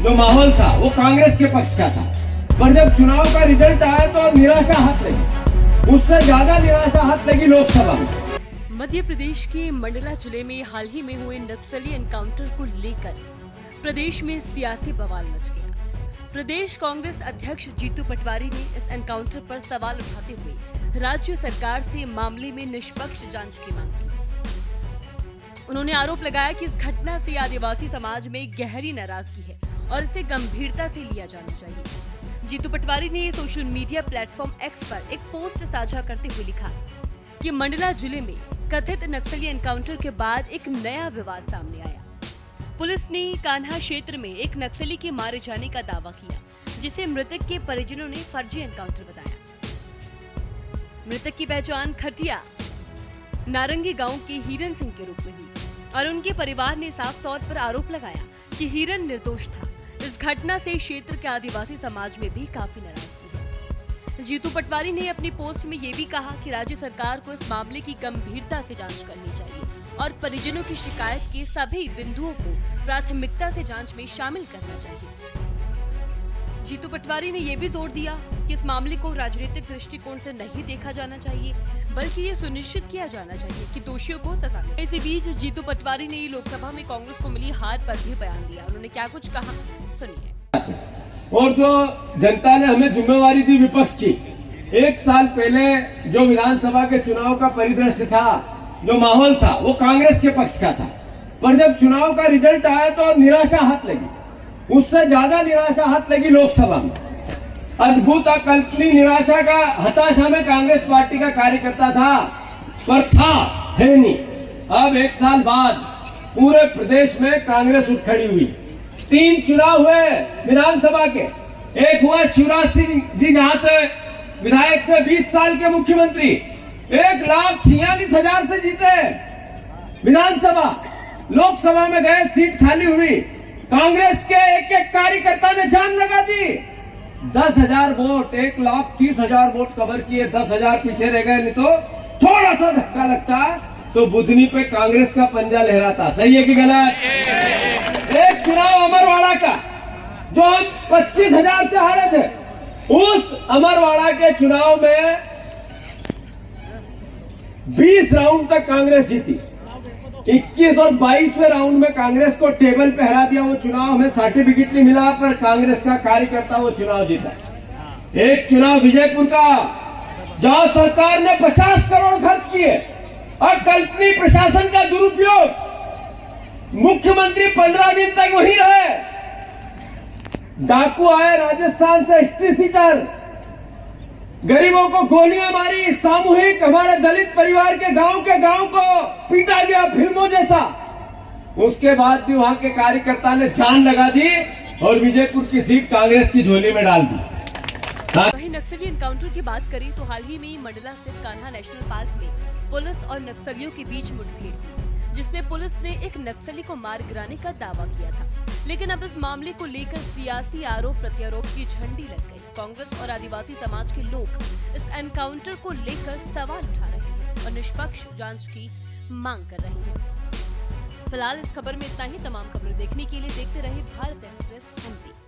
जो माहौल था वो कांग्रेस के पक्ष का था, पर जब चुनाव का रिजल्ट आया तो निराशा हाथ लगी। उससे ज्यादा निराशा हाथ लगी लोकसभा में। मध्य प्रदेश के मंडला जिले में हाल ही में हुए नक्सली एनकाउंटर को लेकर प्रदेश में सियासी बवाल मच गया। प्रदेश कांग्रेस अध्यक्ष जीतू पटवारी ने इस एनकाउंटर पर सवाल उठाते हुए राज्य सरकार से मामले में निष्पक्ष जांच की मांग की। उन्होंने आरोप लगाया कि इस घटना से आदिवासी समाज में गहरी नाराजगी है और इसे गंभीरता से लिया जाना चाहिए। जीतू पटवारी ने सोशल मीडिया प्लेटफॉर्म एक्स पर एक पोस्ट साझा करते हुए लिखा कि मंडला जिले में कथित नक्सली एनकाउंटर के बाद एक नया विवाद सामने आया। पुलिस ने कान्हा क्षेत्र में एक नक्सली के मारे जाने का दावा किया, जिसे मृतक के परिजनों ने फर्जी एनकाउंटर बताया। मृतक की पहचान खटिया नारंगी गांव के हीरन सिंह के रूप में हुई और उनके परिवार ने साफ तौर पर आरोप लगाया कि हीरन निर्दोष था। इस घटना से क्षेत्र के आदिवासी समाज में भी काफी नाराजगी है। जीतू पटवारी ने अपनी पोस्ट में ये भी कहा कि राज्य सरकार को इस मामले की गंभीरता से जांच करनी चाहिए और परिजनों की शिकायत के सभी बिंदुओं को प्राथमिकता से जांच में शामिल करना चाहिए। जीतू पटवारी ने यह भी जोर दिया कि इस मामले को राजनीतिक दृष्टिकोण से नहीं देखा जाना चाहिए, बल्कि ये सुनिश्चित किया जाना चाहिए कि दोषियों को सजा मिले। इसी बीच जीतू पटवारी ने लोकसभा में कांग्रेस को मिली हार पर भी बयान दिया। उन्होंने क्या कुछ कहा, सुनिए। और जो जनता ने हमें जिम्मेवारी दी विपक्ष की, एक साल पहले जो विधानसभा के चुनाव का परिदृश्य था, जो माहौल था, वो कांग्रेस के पक्ष का था, पर जब चुनाव का रिजल्ट आया तो निराशा हाथ लगी। उससे ज्यादा निराशा हाथ लगी लोकसभा में। अद्भुत अकल्पनीय निराशा का हताशा में कांग्रेस पार्टी का कार्यकर्ता था, पर था है नहीं। अब एक साल बाद पूरे प्रदेश में कांग्रेस उठ खड़ी हुई। 3 चुनाव हुए विधानसभा के। एक हुआ शिवराज सिंह जी, जहां से विधायक थे, 20 साल के मुख्यमंत्री, 1,46,000 से जीते विधानसभा। लोकसभा में गए, सीट खाली हुई। कांग्रेस के एक एक कार्यकर्ता ने जान लगा दी। 10,000 वोट, 1,30,000 वोट कवर किए, 10,000 पीछे रह गए। नहीं तो थोड़ा सा धक्का लगता तो बुधनी पे कांग्रेस का पंजा लहराता। सही है कि गलत? एक चुनाव अमरवाड़ा का, जो हम 25,000 से हारे थे, उस अमरवाड़ा के चुनाव में 20 राउंड तक कांग्रेस जीती। 21 और 22वें राउंड में कांग्रेस को टेबल पे हरा दिया। वो चुनाव हमें सर्टिफिकेट नहीं मिला, पर कांग्रेस का कार्यकर्ता वो चुनाव जीता। एक चुनाव विजयपुर का, जहां सरकार ने 50 करोड़ खर्च किए और कल्पनीय प्रशासन का दुरुपयोग। मुख्यमंत्री 15 दिन तक वहीं रहे। डाकू आए राजस्थान से 80 सीटर, गरीबों को गोलियां मारी, सामूहिक हमारे दलित परिवार के गांव को पीटा गया फिल्मों जैसा। उसके बाद भी वहां के कार्यकर्ता ने जान लगा दी और विजयपुर की सीट कांग्रेस की झोली में डाल दी। वहीं नक्सली एनकाउंटर की बात करें तो हाल ही में मंडला स्थित कान्हा नेशनल पार्क में पुलिस और नक्सलियों के बीच मुठभेड़ हुई, जिसमें पुलिस ने एक नक्सली को मार गिराने का दावा किया था। लेकिन अब इस मामले को लेकर सियासी आरोप प्रत्यारोप की झंडी लग गई। कांग्रेस और आदिवासी समाज के लोग इस एनकाउंटर को लेकर सवाल उठा रहे हैं और निष्पक्ष जांच की मांग कर रहे हैं। फिलहाल इस खबर में इतना ही। तमाम खबरें देखने के लिए देखते रहिए भारत एक्सप्रेस MP।